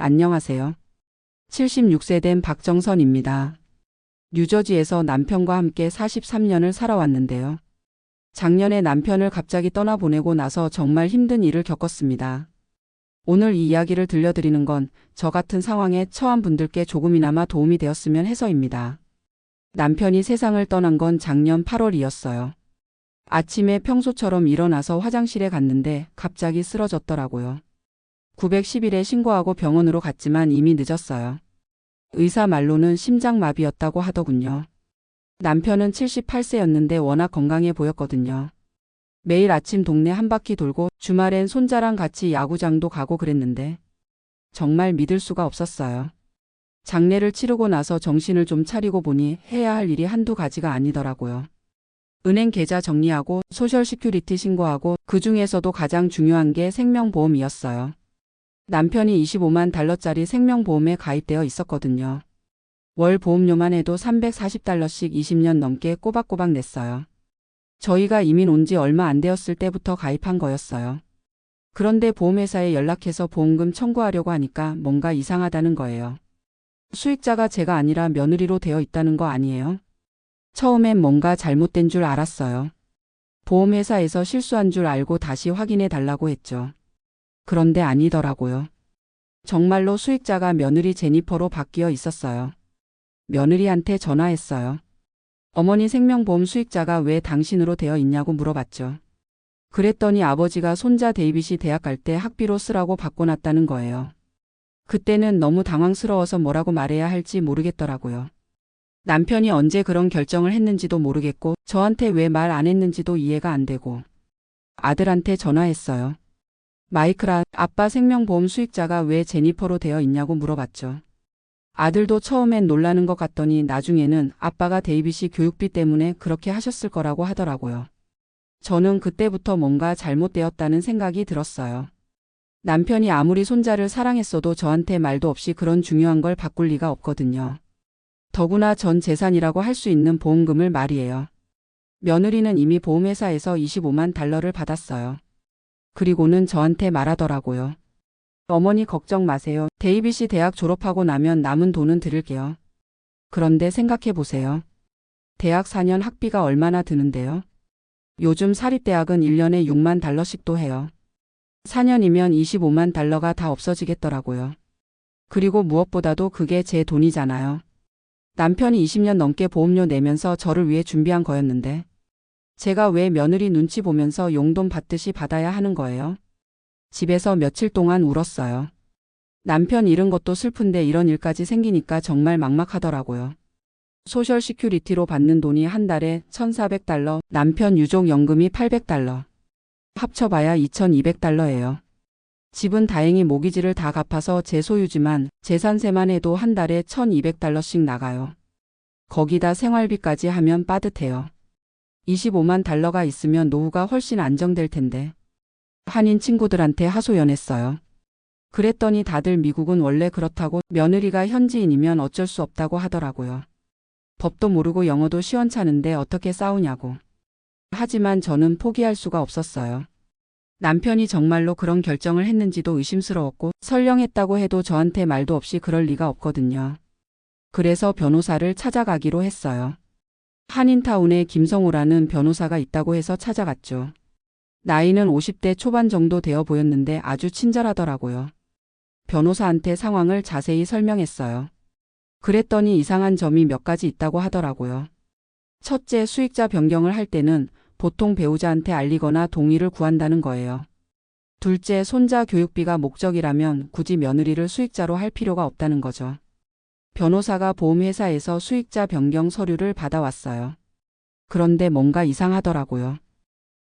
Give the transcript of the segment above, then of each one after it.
안녕하세요. 76세 된 박정선입니다. 뉴저지에서 남편과 함께 43년을 살아왔는데요. 작년에 남편을 갑자기 떠나보내고 나서 정말 힘든 일을 겪었습니다. 오늘 이 이야기를 들려드리는 건 저 같은 상황에 처한 분들께 조금이나마 도움이 되었으면 해서입니다. 남편이 세상을 떠난 건 작년 8월이었어요. 아침에 평소처럼 일어나서 화장실에 갔는데 갑자기 쓰러졌더라고요. 911에 신고하고 병원으로 갔지만 이미 늦었어요. 의사 말로는 심장마비였다고 하더군요. 남편은 78세였는데 워낙 건강해 보였거든요. 매일 아침 동네 한 바퀴 돌고 주말엔 손자랑 같이 야구장도 가고 그랬는데 정말 믿을 수가 없었어요. 장례를 치르고 나서 정신을 좀 차리고 보니 해야 할 일이 한두 가지가 아니더라고요. 은행 계좌 정리하고 소셜 시큐리티 신고하고 그 중에서도 가장 중요한 게 생명보험이었어요. 남편이 25만 달러짜리 생명보험에 가입되어 있었거든요. 월 보험료만 해도 340달러씩 20년 넘게 꼬박꼬박 냈어요. 저희가 이민 온 지 얼마 안 되었을 때부터 가입한 거였어요. 그런데 보험회사에 연락해서 보험금 청구하려고 하니까 뭔가 이상하다는 거예요. 수익자가 제가 아니라 며느리로 되어 있다는 거 아니에요? 처음엔 뭔가 잘못된 줄 알았어요. 보험회사에서 실수한 줄 알고 다시 확인해 달라고 했죠. 그런데 아니더라고요. 정말로 수익자가 며느리 제니퍼로 바뀌어 있었어요. 며느리한테 전화했어요. 어머니 생명보험 수익자가 왜 당신으로 되어 있냐고 물어봤죠. 그랬더니 아버지가 손자 데이빗이 대학 갈 때 학비로 쓰라고 바꿔놨다는 거예요. 그때는 너무 당황스러워서 뭐라고 말해야 할지 모르겠더라고요. 남편이 언제 그런 결정을 했는지도 모르겠고 저한테 왜 말 안 했는지도 이해가 안 되고 아들한테 전화했어요. 마이클아, 아빠 생명보험 수익자가 왜 제니퍼로 되어 있냐고 물어봤죠. 아들도 처음엔 놀라는 것 같더니 나중에는 아빠가 데이빗이 교육비 때문에 그렇게 하셨을 거라고 하더라고요. 저는 그때부터 뭔가 잘못되었다는 생각이 들었어요. 남편이 아무리 손자를 사랑했어도 저한테 말도 없이 그런 중요한 걸 바꿀 리가 없거든요. 더구나 전 재산이라고 할 수 있는 보험금을 말이에요. 며느리는 이미 보험회사에서 25만 달러를 받았어요. 그리고는 저한테 말하더라고요. 어머니 걱정 마세요. 데이빗이 대학 졸업하고 나면 남은 돈은 드릴게요. 그런데 생각해 보세요. 대학 4년 학비가 얼마나 드는데요? 요즘 사립대학은 1년에 6만 달러씩도 해요. 4년이면 25만 달러가 다 없어지겠더라고요. 그리고 무엇보다도 그게 제 돈이잖아요. 남편이 20년 넘게 보험료 내면서 저를 위해 준비한 거였는데 제가 왜 며느리 눈치 보면서 용돈 받듯이 받아야 하는 거예요? 집에서 며칠 동안 울었어요. 남편 잃은 것도 슬픈데 이런 일까지 생기니까 정말 막막하더라고요. 소셜 시큐리티로 받는 돈이 한 달에 1,400달러, 남편 유족연금이 800달러. 합쳐봐야 2,200달러예요. 집은 다행히 모기지를 다 갚아서 제 소유지만 재산세만 해도 한 달에 1,200달러씩 나가요. 거기다 생활비까지 하면 빠듯해요. 25만 달러가 있으면 노후가 훨씬 안정될 텐데. 한인 친구들한테 하소연했어요. 그랬더니 다들 미국은 원래 그렇다고 며느리가 현지인이면 어쩔 수 없다고 하더라고요. 법도 모르고 영어도 시원찮은데 어떻게 싸우냐고. 하지만 저는 포기할 수가 없었어요. 남편이 정말로 그런 결정을 했는지도 의심스러웠고 설령 했다고 해도 저한테 말도 없이 그럴 리가 없거든요. 그래서 변호사를 찾아가기로 했어요. 한인타운에 김성우라는 변호사가 있다고 해서 찾아갔죠. 나이는 50대 초반 정도 되어 보였는데 아주 친절하더라고요. 변호사한테 상황을 자세히 설명했어요. 그랬더니 이상한 점이 몇 가지 있다고 하더라고요. 첫째, 수익자 변경을 할 때는 보통 배우자한테 알리거나 동의를 구한다는 거예요. 둘째, 손자 교육비가 목적이라면 굳이 며느리를 수익자로 할 필요가 없다는 거죠. 변호사가 보험회사에서 수익자 변경 서류를 받아왔어요. 그런데 뭔가 이상하더라고요.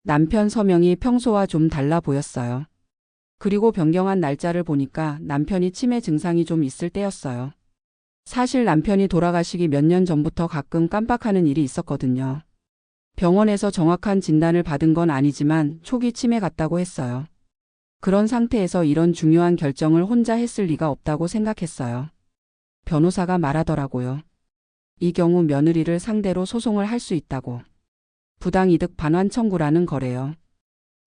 남편 서명이 평소와 좀 달라 보였어요. 그리고 변경한 날짜를 보니까 남편이 치매 증상이 좀 있을 때였어요. 사실 남편이 돌아가시기 몇 년 전부터 가끔 깜빡하는 일이 있었거든요. 병원에서 정확한 진단을 받은 건 아니지만 초기 치매 같다고 했어요. 그런 상태에서 이런 중요한 결정을 혼자 했을 리가 없다고 생각했어요. 변호사가 말하더라고요. 이 경우 며느리를 상대로 소송을 할 수 있다고. 부당이득 반환 청구라는 거래요.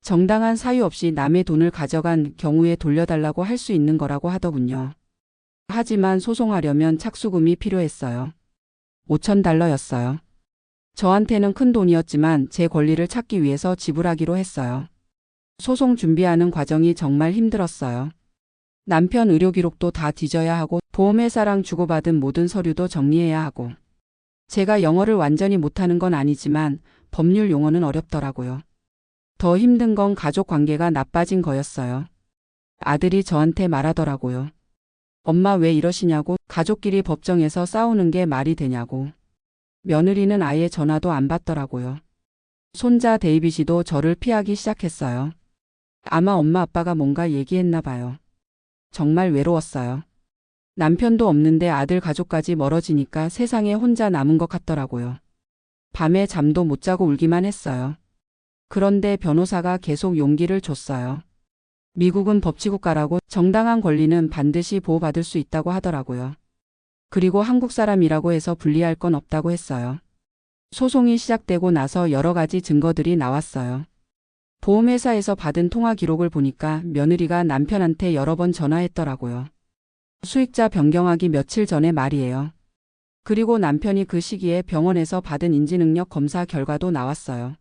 정당한 사유 없이 남의 돈을 가져간 경우에 돌려달라고 할 수 있는 거라고 하더군요. 하지만 소송하려면 착수금이 필요했어요. 5,000달러였어요. 저한테는 큰 돈이었지만 제 권리를 찾기 위해서 지불하기로 했어요. 소송 준비하는 과정이 정말 힘들었어요. 남편 의료 기록도 다 뒤져야 하고 보험회사랑 주고받은 모든 서류도 정리해야 하고 제가 영어를 완전히 못하는 건 아니지만 법률 용어는 어렵더라고요. 더 힘든 건 가족 관계가 나빠진 거였어요. 아들이 저한테 말하더라고요. 엄마 왜 이러시냐고, 가족끼리 법정에서 싸우는 게 말이 되냐고. 며느리는 아예 전화도 안 받더라고요. 손자 데이빗이도 저를 피하기 시작했어요. 아마 엄마 아빠가 뭔가 얘기했나 봐요. 정말 외로웠어요. 남편도 없는데 아들 가족까지 멀어지니까 세상에 혼자 남은 것 같더라고요. 밤에 잠도 못 자고 울기만 했어요. 그런데 변호사가 계속 용기를 줬어요. 미국은 법치국가라고 정당한 권리는 반드시 보호받을 수 있다고 하더라고요. 그리고 한국 사람이라고 해서 불리할 건 없다고 했어요. 소송이 시작되고 나서 여러 가지 증거들이 나왔어요. 보험회사에서 받은 통화 기록을 보니까 며느리가 남편한테 여러 번 전화했더라고요. 수익자 변경하기 며칠 전에 말이에요. 그리고 남편이 그 시기에 병원에서 받은 인지능력 검사 결과도 나왔어요.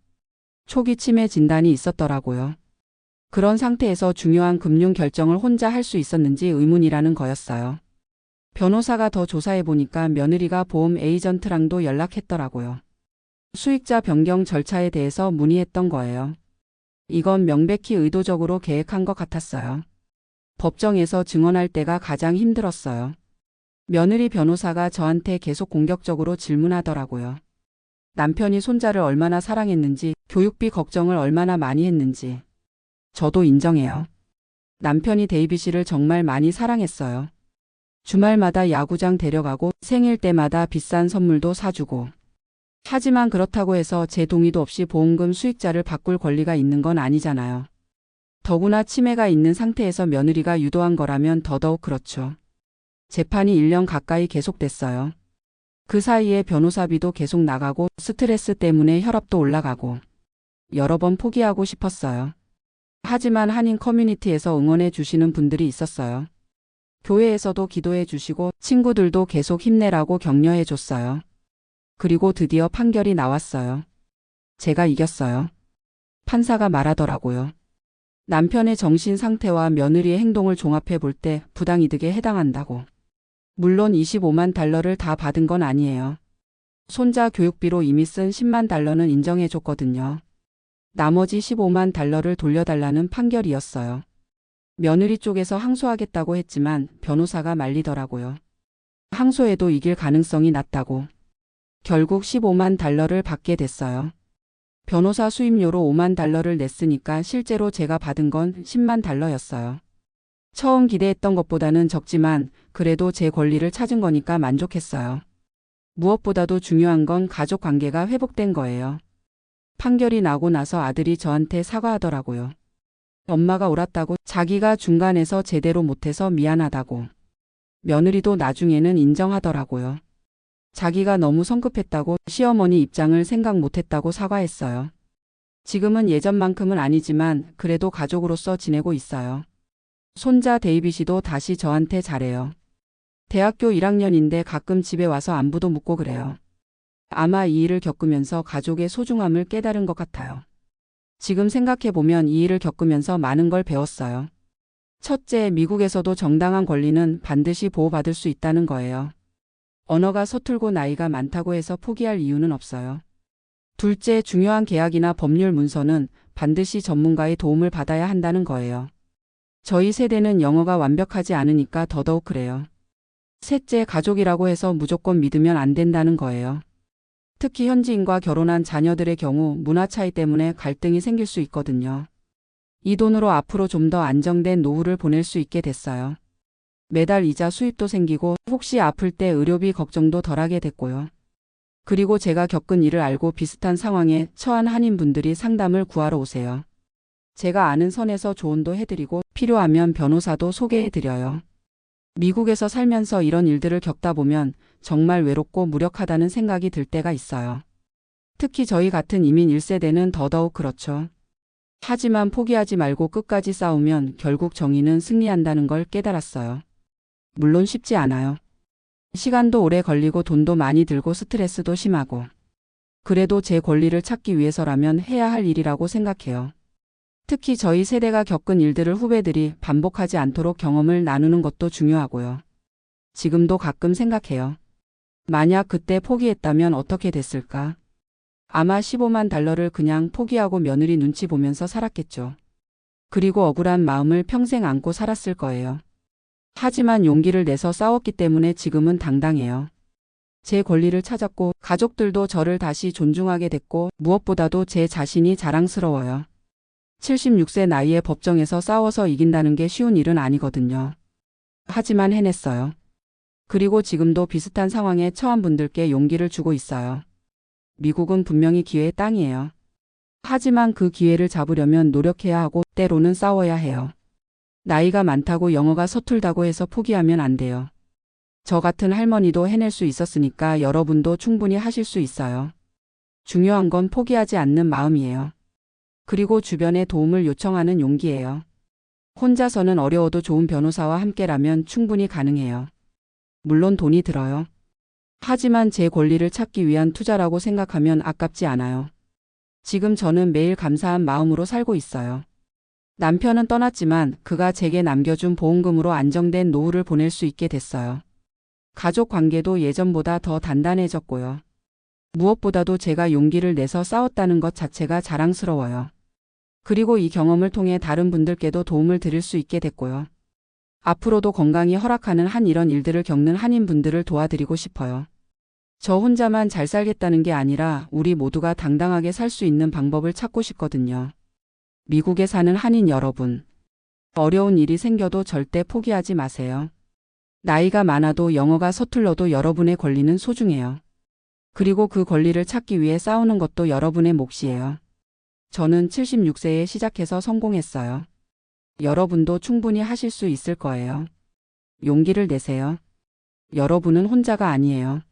초기 치매 진단이 있었더라고요. 그런 상태에서 중요한 금융 결정을 혼자 할 수 있었는지 의문이라는 거였어요. 변호사가 더 조사해보니까 며느리가 보험 에이전트랑도 연락했더라고요. 수익자 변경 절차에 대해서 문의했던 거예요. 이건 명백히 의도적으로 계획한 것 같았어요. 법정에서 증언할 때가 가장 힘들었어요. 며느리 변호사가 저한테 계속 공격적으로 질문하더라고요. 남편이 손자를 얼마나 사랑했는지, 교육비 걱정을 얼마나 많이 했는지. 저도 인정해요. 남편이 데이빗이를 정말 많이 사랑했어요. 주말마다 야구장 데려가고 생일 때마다 비싼 선물도 사주고. 하지만 그렇다고 해서 제 동의도 없이 보험금 수익자를 바꿀 권리가 있는 건 아니잖아요. 더구나 치매가 있는 상태에서 며느리가 유도한 거라면 더더욱 그렇죠. 재판이 1년 가까이 계속됐어요. 그 사이에 변호사비도 계속 나가고 스트레스 때문에 혈압도 올라가고 여러 번 포기하고 싶었어요. 하지만 한인 커뮤니티에서 응원해 주시는 분들이 있었어요. 교회에서도 기도해 주시고 친구들도 계속 힘내라고 격려해 줬어요. 그리고 드디어 판결이 나왔어요. 제가 이겼어요. 판사가 말하더라고요. 남편의 정신 상태와 며느리의 행동을 종합해 볼 때 부당이득에 해당한다고. 물론 25만 달러를 다 받은 건 아니에요. 손자 교육비로 이미 쓴 10만 달러는 인정해 줬거든요. 나머지 15만 달러를 돌려달라는 판결이었어요. 며느리 쪽에서 항소하겠다고 했지만 변호사가 말리더라고요. 항소해도 이길 가능성이 낮다고. 결국 15만 달러를 받게 됐어요. 변호사 수임료로 5만 달러를 냈으니까 실제로 제가 받은 건 10만 달러였어요. 처음 기대했던 것보다는 적지만 그래도 제 권리를 찾은 거니까 만족했어요. 무엇보다도 중요한 건 가족 관계가 회복된 거예요. 판결이 나고 나서 아들이 저한테 사과하더라고요. 엄마가 옳았다고, 자기가 중간에서 제대로 못해서 미안하다고. 며느리도 나중에는 인정하더라고요. 자기가 너무 성급했다고, 시어머니 입장을 생각 못했다고 사과했어요. 지금은 예전만큼은 아니지만 그래도 가족으로서 지내고 있어요. 손자 데이빗이도 다시 저한테 잘해요. 대학교 1학년인데 가끔 집에 와서 안부도 묻고 그래요. 아마 이 일을 겪으면서 가족의 소중함을 깨달은 것 같아요. 지금 생각해보면 이 일을 겪으면서 많은 걸 배웠어요. 첫째, 미국에서도 정당한 권리는 반드시 보호받을 수 있다는 거예요. 언어가 서툴고 나이가 많다고 해서 포기할 이유는 없어요. 둘째, 중요한 계약이나 법률 문서는 반드시 전문가의 도움을 받아야 한다는 거예요. 저희 세대는 영어가 완벽하지 않으니까 더더욱 그래요. 셋째, 가족이라고 해서 무조건 믿으면 안 된다는 거예요. 특히 현지인과 결혼한 자녀들의 경우 문화 차이 때문에 갈등이 생길 수 있거든요. 이 돈으로 앞으로 좀 더 안정된 노후를 보낼 수 있게 됐어요. 매달 이자 수입도 생기고 혹시 아플 때 의료비 걱정도 덜하게 됐고요. 그리고 제가 겪은 일을 알고 비슷한 상황에 처한 한인분들이 상담을 구하러 오세요. 제가 아는 선에서 조언도 해드리고 필요하면 변호사도 소개해드려요. 미국에서 살면서 이런 일들을 겪다 보면 정말 외롭고 무력하다는 생각이 들 때가 있어요. 특히 저희 같은 이민 1세대는 더더욱 그렇죠. 하지만 포기하지 말고 끝까지 싸우면 결국 정의는 승리한다는 걸 깨달았어요. 물론 쉽지 않아요. 시간도 오래 걸리고 돈도 많이 들고 스트레스도 심하고. 그래도 제 권리를 찾기 위해서라면 해야 할 일이라고 생각해요. 특히 저희 세대가 겪은 일들을 후배들이 반복하지 않도록 경험을 나누는 것도 중요하고요. 지금도 가끔 생각해요. 만약 그때 포기했다면 어떻게 됐을까? 아마 15만 달러를 그냥 포기하고 며느리 눈치 보면서 살았겠죠. 그리고 억울한 마음을 평생 안고 살았을 거예요. 하지만 용기를 내서 싸웠기 때문에 지금은 당당해요. 제 권리를 찾았고 가족들도 저를 다시 존중하게 됐고 무엇보다도 제 자신이 자랑스러워요. 76세 나이에 법정에서 싸워서 이긴다는 게 쉬운 일은 아니거든요. 하지만 해냈어요. 그리고 지금도 비슷한 상황에 처한 분들께 용기를 주고 있어요. 미국은 분명히 기회의 땅이에요. 하지만 그 기회를 잡으려면 노력해야 하고 때로는 싸워야 해요. 나이가 많다고 영어가 서툴다고 해서 포기하면 안 돼요. 저 같은 할머니도 해낼 수 있었으니까 여러분도 충분히 하실 수 있어요. 중요한 건 포기하지 않는 마음이에요. 그리고 주변에 도움을 요청하는 용기예요. 혼자서는 어려워도 좋은 변호사와 함께라면 충분히 가능해요. 물론 돈이 들어요. 하지만 제 권리를 찾기 위한 투자라고 생각하면 아깝지 않아요. 지금 저는 매일 감사한 마음으로 살고 있어요. 남편은 떠났지만 그가 제게 남겨준 보험금으로 안정된 노후를 보낼 수 있게 됐어요. 가족 관계도 예전보다 더 단단해졌고요. 무엇보다도 제가 용기를 내서 싸웠다는 것 자체가 자랑스러워요. 그리고 이 경험을 통해 다른 분들께도 도움을 드릴 수 있게 됐고요. 앞으로도 건강이 허락하는 한 이런 일들을 겪는 한인분들을 도와드리고 싶어요. 저 혼자만 잘 살겠다는 게 아니라 우리 모두가 당당하게 살 수 있는 방법을 찾고 싶거든요. 미국에 사는 한인 여러분, 어려운 일이 생겨도 절대 포기하지 마세요. 나이가 많아도 영어가 서툴러도 여러분의 권리는 소중해요. 그리고 그 권리를 찾기 위해 싸우는 것도 여러분의 몫이에요. 저는 76세에 시작해서 성공했어요. 여러분도 충분히 하실 수 있을 거예요. 용기를 내세요. 여러분은 혼자가 아니에요.